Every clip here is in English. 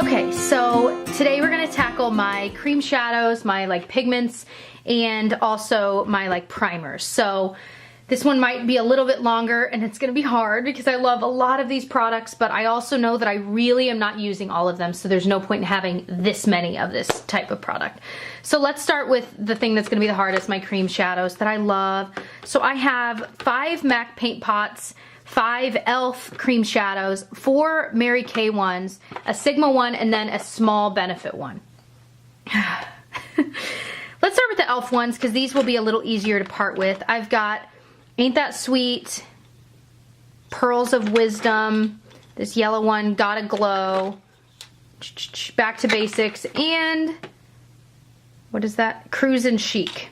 Okay, so today we're gonna tackle my cream shadows, my like pigments, and also my like primers. So this one might be a little bit longer and it's gonna be hard because I love a lot of these products, but I also know that I really am not using all of them, so there's no point in having this many of this type of product. So let's start with the thing that's gonna be the hardest, my cream shadows that I love. So I have 5 MAC paint pots, 5 e.l.f. cream shadows, 4 Mary Kay ones, a Sigma one, and then a small Benefit one. Let's start with the e.l.f. ones because these will be a little easier to part with. I've got Ain't That Sweet, Pearls of Wisdom, this yellow one, Gotta Glow, Back to Basics, and what is that? Cruisin' Chic.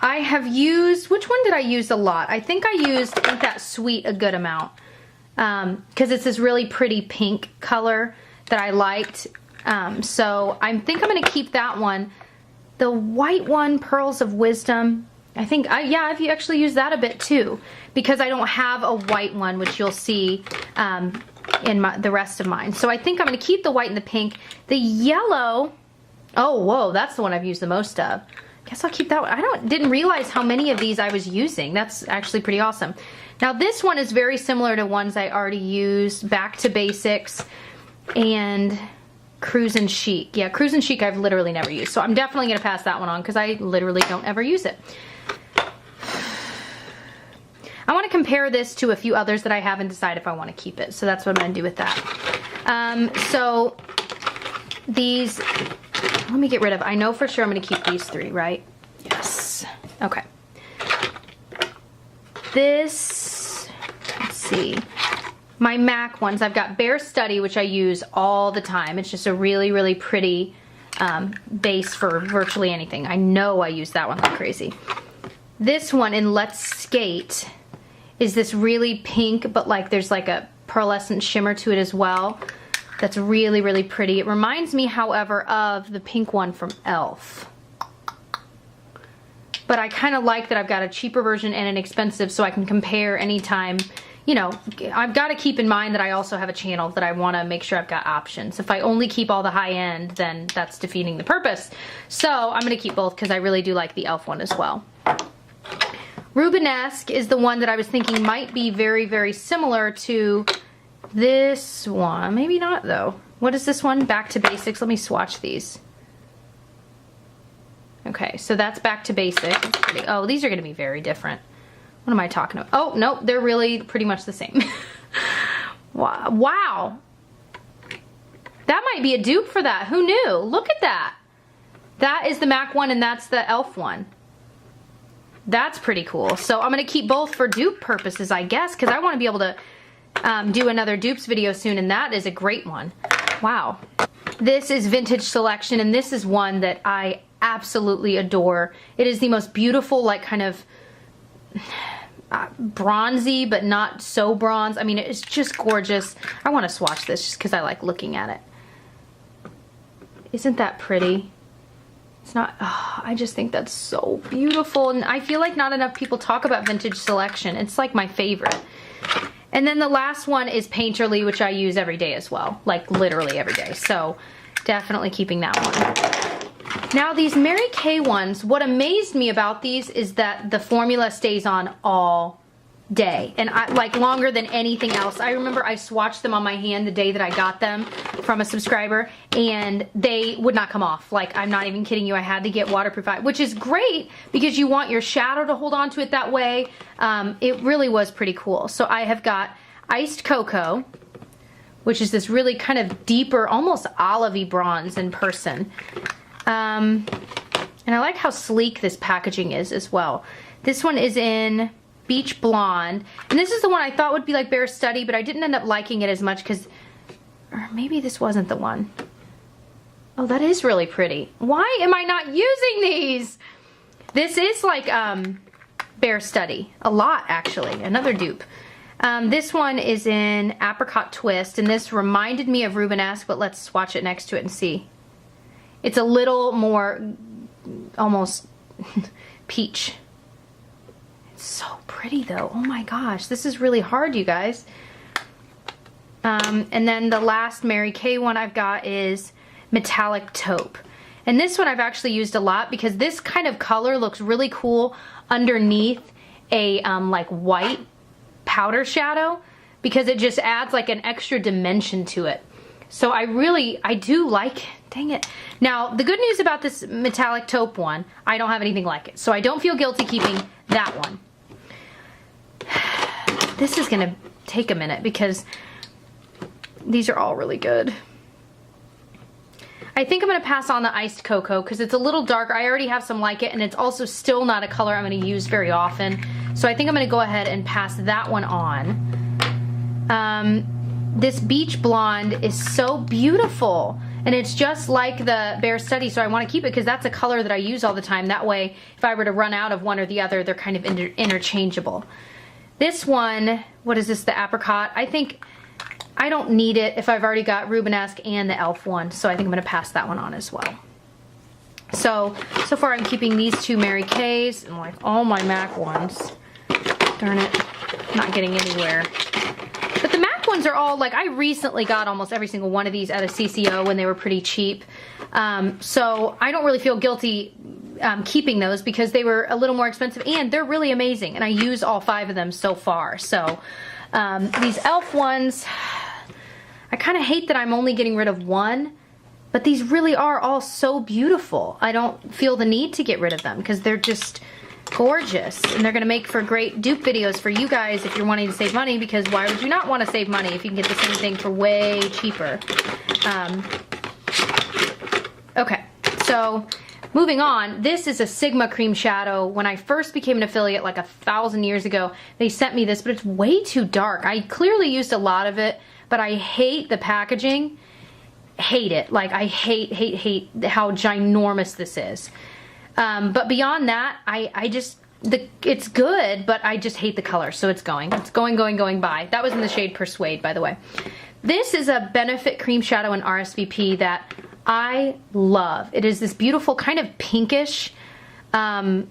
I have used, which one did I use a lot? I think I used Ain't That Sweet a good amount because it's this really pretty pink color that I liked. So I think I'm going to keep that one. The white one, Pearls of Wisdom, I think, yeah, I've actually used that a bit too because I don't have a white one, which you'll see in the rest of mine. So I think I'm going to keep the white and the pink. The yellow, oh, whoa, that's the one I've used the most of. Guess I'll keep that one. I didn't realize how many of these I was using. That's actually pretty awesome. Now this one is very similar to ones I already used, Back to Basics and Cruisin' Chic. Yeah, Cruisin' Chic I've literally never used. So I'm definitely going to pass that one on because I literally don't ever use it. I want to compare this to a few others that I have and decide if I want to keep it. So that's what I'm going to do with that. So these, let me get rid of, I know for sure I'm going to keep these 3, right? Yes. Okay. This, let's see. My MAC ones, I've got Bare Study, which I use all the time. It's just a really, really pretty base for virtually anything. I know I use that one like crazy. This one in Let's Skate is this really pink, but like there's like a pearlescent shimmer to it as well. That's really, really pretty. It reminds me, however, of the pink one from e.l.f. But I kind of like that I've got a cheaper version and an expensive so I can compare anytime. You know, I've got to keep in mind that I also have a channel that I want to make sure I've got options. If I only keep all the high end, then that's defeating the purpose. So I'm going to keep both because I really do like the e.l.f. one as well. Rubenesque is the one that I was thinking might be very, very similar to this one. Maybe not though. What is this one? Back to Basics. Let me swatch these. Okay, so that's Back to Basics. Oh, these are going to be very different. What am I talking about? Oh, nope, they're really pretty much the same. Wow. That might be a dupe for that. Who knew? Look at that. That is the MAC one and that's the e.l.f. one. That's pretty cool. So I'm going to keep both for dupe purposes, I guess, because I want to be able to do another dupes video soon, and that is a great one. Wow. This is Vintage Selection, and this is one that I absolutely adore. It is the most beautiful, like kind of bronzy, but not so bronze. I mean, it's just gorgeous. I want to swatch this just because I like looking at it. Isn't that pretty? It's not, oh, I just think that's so beautiful, and I feel like not enough people talk about Vintage Selection. It's like my favorite. And then the last one is Painterly, which I use every day as well, like literally every day. So definitely keeping that one. Now these Mary Kay ones, what amazed me about these is that the formula stays on all day, and like longer than anything else. I remember I swatched them on my hand the day that I got them from a subscriber, and they would not come off. Like, I'm not even kidding you. I had to get waterproof, which is great because you want your shadow to hold on to it that way. It really was pretty cool. So I have got Iced Cocoa, which is this really kind of deeper, almost olivey bronze in person. And I like how sleek this packaging is as well. This one is in Beach Blonde, and this is the one I thought would be like Bare Study, but I didn't end up liking it as much because, or maybe this wasn't the one. Oh, that is really pretty. Why am I not using these? This is like Bare Study a lot, actually. Another dupe. This one is in Apricot Twist, and this reminded me of Rubenesque, but let's swatch it next to it and see. It's a little more almost peach. It's so pretty though. Oh my gosh, this is really hard, you guys. And then the last Mary Kay one I've got is Metallic Taupe. And this one I've actually used a lot because this kind of color looks really cool underneath a like white powder shadow, because it just adds like an extra dimension to it. So I do like it. Dang it. Now, the good news about this Metallic Taupe one, I don't have anything like it. So I don't feel guilty keeping that one. This is gonna take a minute because these are all really good. I think I'm gonna pass on the Iced Cocoa because it's a little darker. I already have some like it, and it's also still not a color I'm gonna use very often. So I think I'm gonna go ahead and pass that one on. This Beach Blonde is so beautiful, and it's just like the Bare Study, so I want to keep it because that's a color that I use all the time. That way, if I were to run out of one or the other, they're kind of interchangeable. This one, what is this, the Apricot? I think I don't need it if I've already got Rubenesque and the e.l.f. one, so I think I'm going to pass that one on as well. So far I'm keeping these two Mary Kays and like all my MAC ones. Darn it, not getting anywhere. But the MAC ones are all, like, I recently got almost every single one of these at a CCO when they were pretty cheap. So I don't really feel guilty keeping those because they were a little more expensive and they're really amazing. And I use all 5 of them so far. So these e.l.f. ones, I kind of hate that I'm only getting rid of one, but these really are all so beautiful. I don't feel the need to get rid of them because they're just gorgeous, and they're gonna make for great dupe videos for you guys if you're wanting to save money, because why would you not want to save money if you can get the same thing for way cheaper? Okay, so moving on, this is a Sigma cream shadow. When I first became an affiliate like 1,000 years ago, they sent me this, but it's way too dark. I clearly used a lot of it, but I hate the packaging. Hate it. Like, I hate how ginormous this is. But beyond that, it's good, but I just hate the color, so it's going by. That was in the shade Persuade, by the way. This is a Benefit Cream Shadow in RSVP that I love. It is this beautiful kind of pinkish, I'm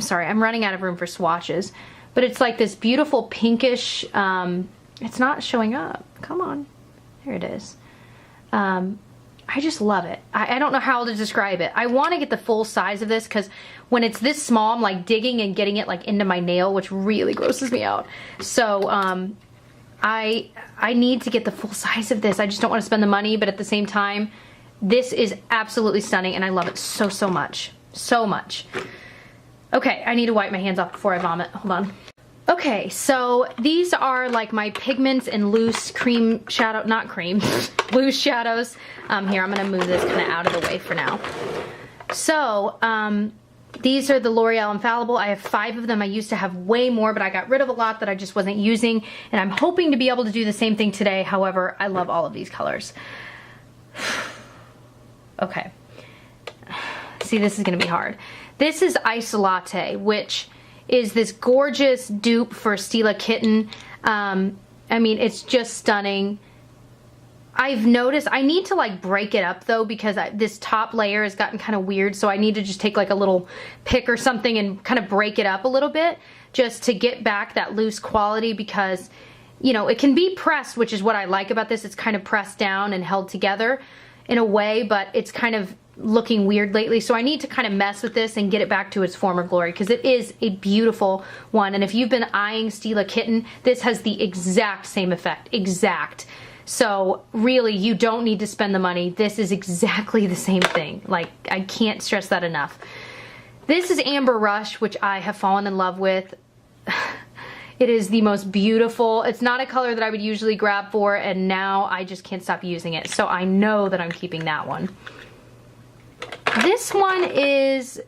sorry, I'm running out of room for swatches, but it's like this beautiful pinkish, it's not showing up. Come on. There it is. I just love it. I don't know how to describe it. I want to get the full size of this because when it's this small, I'm like digging and getting it like into my nail, which really grosses me out. So I need to get the full size of this. I just don't want to spend the money, but at the same time, this is absolutely stunning and I love it so much. So much. Okay, I need to wipe my hands off before I vomit. Hold on. Okay, so these are like my pigments and loose cream shadow, not cream, loose shadows. Here, I'm gonna move this kind of out of the way for now. So, these are the L'Oreal Infallible. I have 5 of them. I used to have way more, but I got rid of a lot that I just wasn't using, and I'm hoping to be able to do the same thing today. However, I love all of these colors. Okay. See, this is gonna be hard. This is Ice Latte, which is this gorgeous dupe for Stila Kitten. I mean, it's just stunning. I've noticed, I need to like break it up though, because this top layer has gotten kind of weird, so I need to just take like a little pick or something and kind of break it up a little bit just to get back that loose quality, because, you know, it can be pressed, which is what I like about this. It's kind of pressed down and held together in a way, but it's kind of looking weird lately, so I need to kind of mess with this and get it back to its former glory, because it is a beautiful one. And if you've been eyeing Stila Kitten, this has the exact same effect. Exact. So really, you don't need to spend the money. This is exactly the same thing. Like, I can't stress that enough. This is Amber Rush, which I have fallen in love with. It is the most beautiful. It's not a color that I would usually grab for, and now I just can't stop using it. So I know that I'm keeping that one. This one is,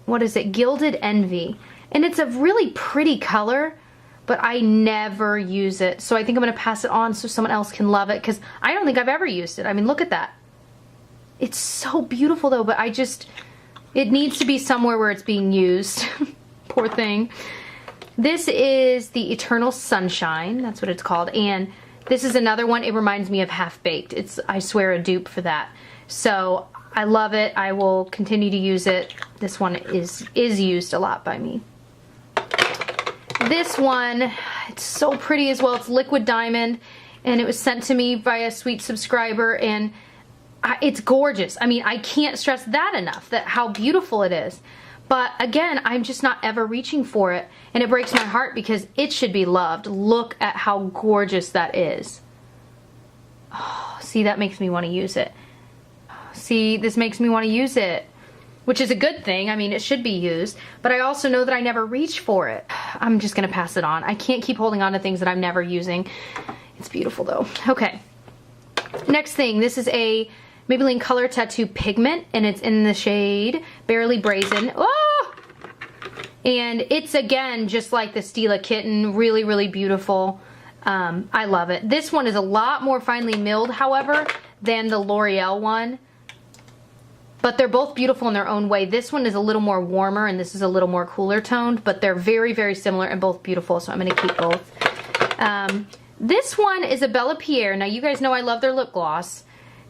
what is it? Gilded Envy. And it's a really pretty color, but I never use it. So I think I'm gonna pass it on so someone else can love it, because I don't think I've ever used it. I mean, look at that. It's so beautiful though, but it needs to be somewhere where it's being used. Poor thing. This is the Eternal Sunshine. That's what it's called. And this is another one. It reminds me of Half Baked. It's, I swear, a dupe for that. So I love it. I will continue to use it. This one is used a lot by me. This one, it's so pretty as well. It's liquid diamond, and it was sent to me by a sweet subscriber, and it's gorgeous. I mean, I can't stress that enough, that how beautiful it is. But again, I'm just not ever reaching for it, and it breaks my heart because it should be loved. Look at how gorgeous that is. Oh, see, that makes me want to use it. See, this makes me want to use it, which is a good thing. I mean, it should be used, but I also know that I never reach for it. I'm just going to pass it on. I can't keep holding on to things that I'm never using. It's beautiful though. Okay. Next thing, this is a Maybelline Color Tattoo Pigment, and it's in the shade Barely Brazen. Oh! And it's, again, just like the Stila Kitten, really, really beautiful. I love it. This one is a lot more finely milled, however, than the L'Oreal one. But they're both beautiful in their own way. This one is a little more warmer, and this is a little more cooler toned, but they're very, very similar and both beautiful, so I'm going to keep both. This one is a Bella Pierre. Now, you guys know I love their lip gloss.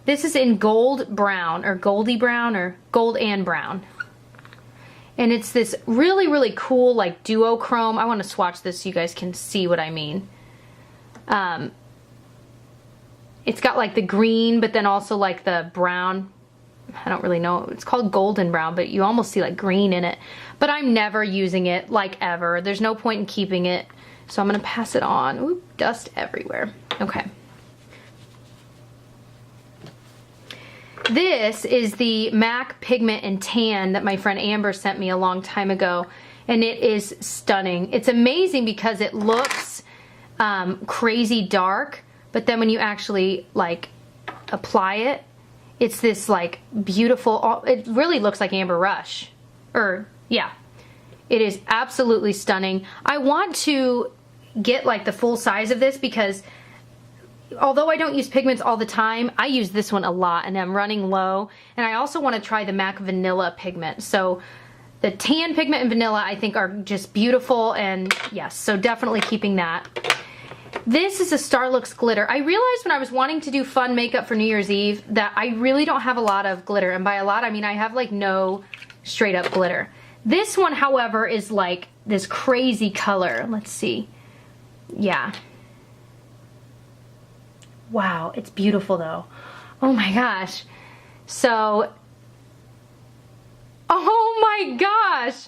This is in gold brown, or goldy brown, or gold and brown. And it's this really, really cool, like, duochrome. I want to swatch this so you guys can see what I mean. It's got, like, the green, but then also, like, the brown. I don't really know. It's called golden brown, but you almost see, like, green in it. But I'm never using it, like, ever. There's no point in keeping it. So I'm going to pass it on. Ooh, dust everywhere. Okay. This is the MAC Pigment and Tan that my friend Amber sent me a long time ago, and it is stunning. It's amazing because it looks crazy dark, but then when you actually like apply it, it's this like beautiful, it really looks like Amber Rush. Yeah, it is absolutely stunning. I want to get like the full size of this because although I don't use pigments all the time, I use this one a lot and I'm running low. And I also want to try the MAC Vanilla pigment. So the tan pigment and vanilla I think are just beautiful, and yes, so definitely keeping that. This is a Starlux glitter. I realized when I was wanting to do fun makeup for New Year's Eve that I really don't have a lot of glitter. And by a lot, I mean I have like no straight up glitter. This one, however, is like this crazy color. Let's see. Yeah. Wow, it's beautiful though. Oh my gosh. So, oh my gosh.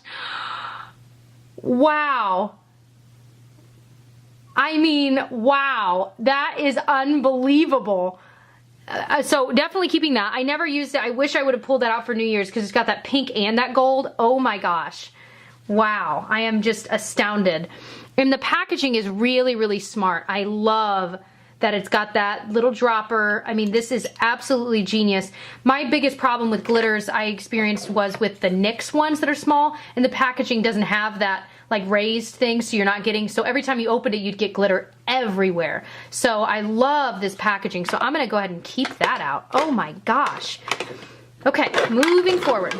Wow. I mean, wow. That is unbelievable. So definitely keeping that. I never used it. I wish I would have pulled that out for New Year's because it's got that pink and that gold. Oh my gosh. Wow. I am just astounded. And the packaging is really, really smart. I love that it's got that little dropper. I mean, this is absolutely genius. My biggest problem with glitters I experienced was with the NYX ones that are small, and the packaging doesn't have that like raised thing, so you're not getting, so every time you opened it, you'd get glitter everywhere. So I love this packaging, so I'm gonna go ahead and keep that out. Oh my gosh. Okay, moving forward.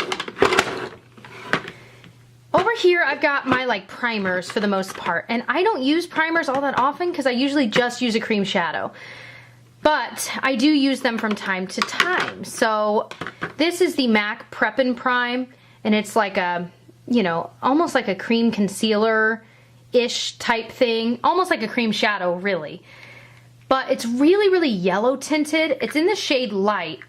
Over here, I've got my like primers for the most part, and I don't use primers all that often because I usually just use a cream shadow, but I do use them from time to time. So this is the MAC Prep and Prime, and it's like a, you know, almost like a cream concealer-ish type thing, almost like a cream shadow, really. But it's really, really yellow tinted. It's in the shade Light.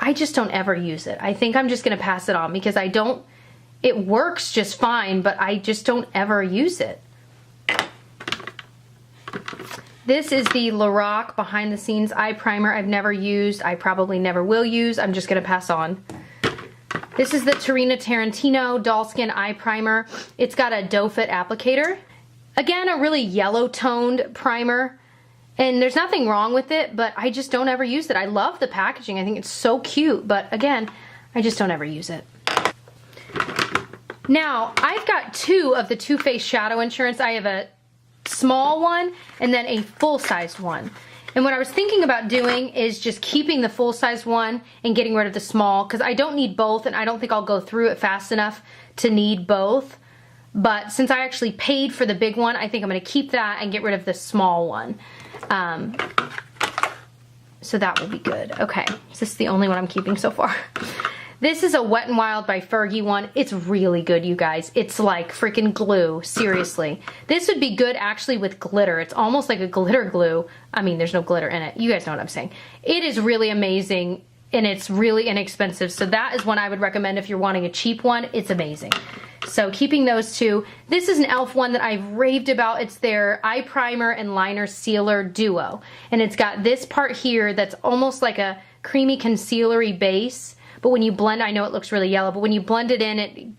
I just don't ever use it. I think I'm just going to pass it on because I don't, it works just fine, but I just don't ever use it. This is the Lorac Behind the Scenes Eye Primer. I've never used. I probably never will use. I'm just going to pass on. This is the Tarina Tarantino Doll Skin Eye Primer. It's got a doe foot applicator. Again, a really yellow toned primer. And there's nothing wrong with it, but I just don't ever use it. I love the packaging. I think it's so cute, but again, I just don't ever use it. Now, I've got two of the Too Faced Shadow Insurance. I have a small one and then a full-sized one. And what I was thinking about doing is just keeping the full-size one and getting rid of the small, because I don't need both, and I don't think I'll go through it fast enough to need both. But since I actually paid for the big one, I think I'm going to keep that and get rid of the small one. So that will be good. Okay, so this is the only one I'm keeping so far. This is a Wet n Wild by Fergie one. It's really good, you guys. It's like freaking glue, seriously. This would be good actually with glitter. It's almost like a glitter glue. I mean, there's no glitter in it. You guys know what I'm saying. It is really amazing and it's really inexpensive. So that is one I would recommend if you're wanting a cheap one. It's amazing. So keeping those two. This is an e.l.f. one that I've raved about. It's their eye primer and liner sealer duo. And it's got this part here that's almost like a creamy concealery base. But when you blend, I know it looks really yellow, but when you blend it in, it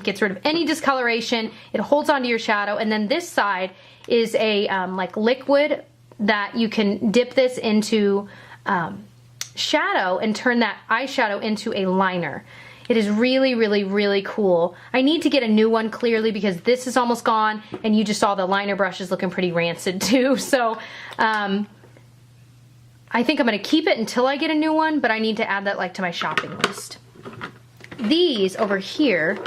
gets rid of any discoloration. It holds onto your shadow. And then this side is a like liquid that you can dip this into shadow and turn that eyeshadow into a liner. It is really, really, really cool. I need to get a new one clearly because this is almost gone and you just saw the liner brush is looking pretty rancid too. So I think I'm going to keep it until I get a new one, but I need to add that like to my shopping list. These over here,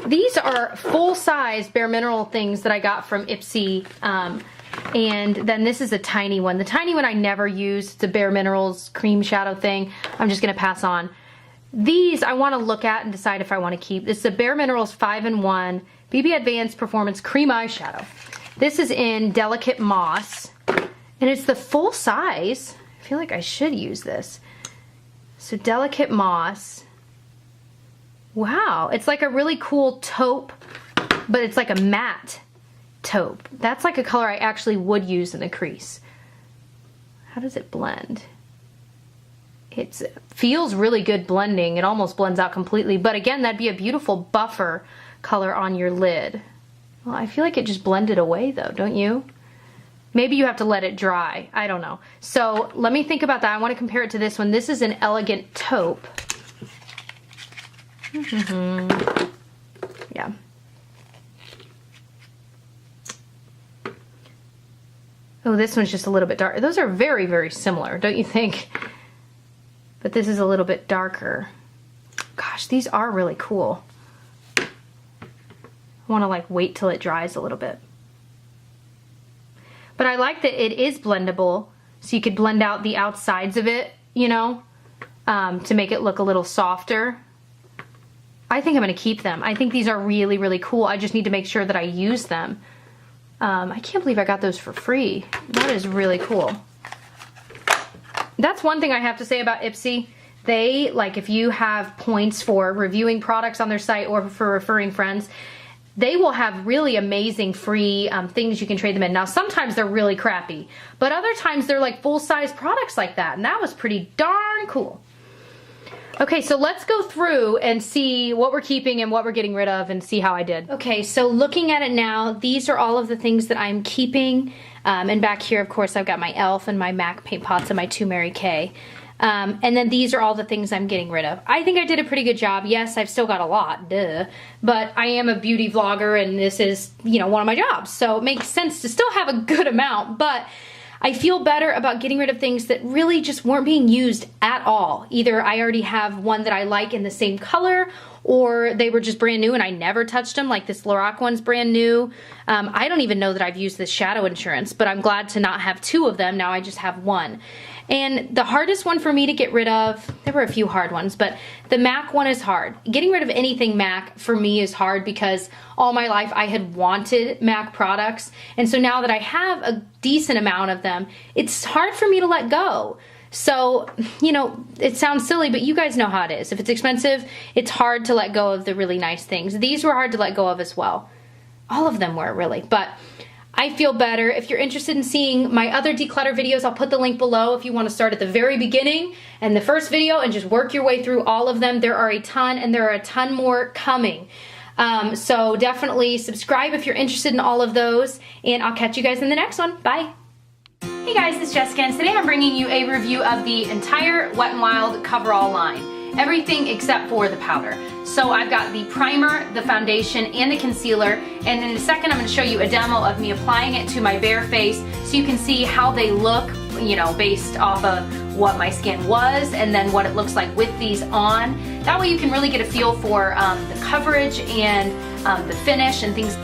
these are full-size Bare Mineral things that I got from Ipsy. And then this is a tiny one. The tiny one I never use. It's a Bare Minerals cream shadow thing. I'm just going to pass on. These I want to look at and decide if I want to keep. This is a Bare Minerals 5-in-1 BB Advanced Performance Cream Eyeshadow. This is in Delicate Moss. And it's the full size. I feel like I should use this. So Delicate Moss. Wow, it's like a really cool taupe, but it's like a matte taupe. That's like a color I actually would use in the crease. How does it blend? It feels really good blending. It almost blends out completely. But again, that'd be a beautiful buffer color on your lid. Well, I feel like it just blended away though, don't you? Maybe you have to let it dry. I don't know. So let me think about that. I want to compare it to this one. This is an Elegant Taupe. Yeah. Oh, this one's just a little bit darker. Those are very, very similar, don't you think? But this is a little bit darker. Gosh, these are really cool. I want to like wait till it dries a little bit. But I like that it is blendable, so you could blend out the outsides of it, you know, to make it look a little softer. I think I'm going to keep them. I think these are really, really cool. I just need to make sure that I use them. I can't believe I got those for free. That is really cool. That's one thing I have to say about Ipsy. They, like, if you have points for reviewing products on their site or for referring friends, they will have really amazing free things you can trade them in. Now, sometimes they're really crappy, but other times they're like full-size products like that, and that was pretty darn cool. Okay, so let's go through and see what we're keeping and what we're getting rid of and see how I did. Okay, so looking at it now, these are all of the things that I'm keeping. And back here, of course, I've got my e.l.f. and my MAC paint pots and my 2 Mary Kay. And then these are all the things I'm getting rid of. I think I did a pretty good job. Yes, I've still got a lot, duh. But I am a beauty vlogger and this is, you know, one of my jobs. So it makes sense to still have a good amount, but I feel better about getting rid of things that really just weren't being used at all. Either I already have one that I like in the same color, or they were just brand new and I never touched them, like this Lorac one's brand new. I don't even know that I've used this shadow insurance, but I'm glad to not have 2 of them. Now I just have 1. And the hardest one for me to get rid of, there were a few hard ones, but the MAC one is hard. Getting rid of anything MAC for me is hard because all my life I had wanted MAC products. And so now that I have a decent amount of them, it's hard for me to let go. So, you know, it sounds silly, but you guys know how it is. If it's expensive, it's hard to let go of the really nice things. These were hard to let go of as well. All of them were, really. But I feel better. If you're interested in seeing my other declutter videos, I'll put the link below if you want to start at the very beginning and the first video and just work your way through all of them. There are a ton, and there are a ton more coming. So definitely subscribe if you're interested in all of those, and I'll catch you guys in the next one. Bye. Hey guys, it's Jessica, and today I'm bringing you a review of the entire Wet n Wild coverall line. Everything except for the powder. So I've got the primer, the foundation, and the concealer, and in a second I'm going to show you a demo of me applying it to my bare face so you can see how they look, you know, based off of what my skin was and then what it looks like with these on. That way you can really get a feel for the coverage and the finish and things.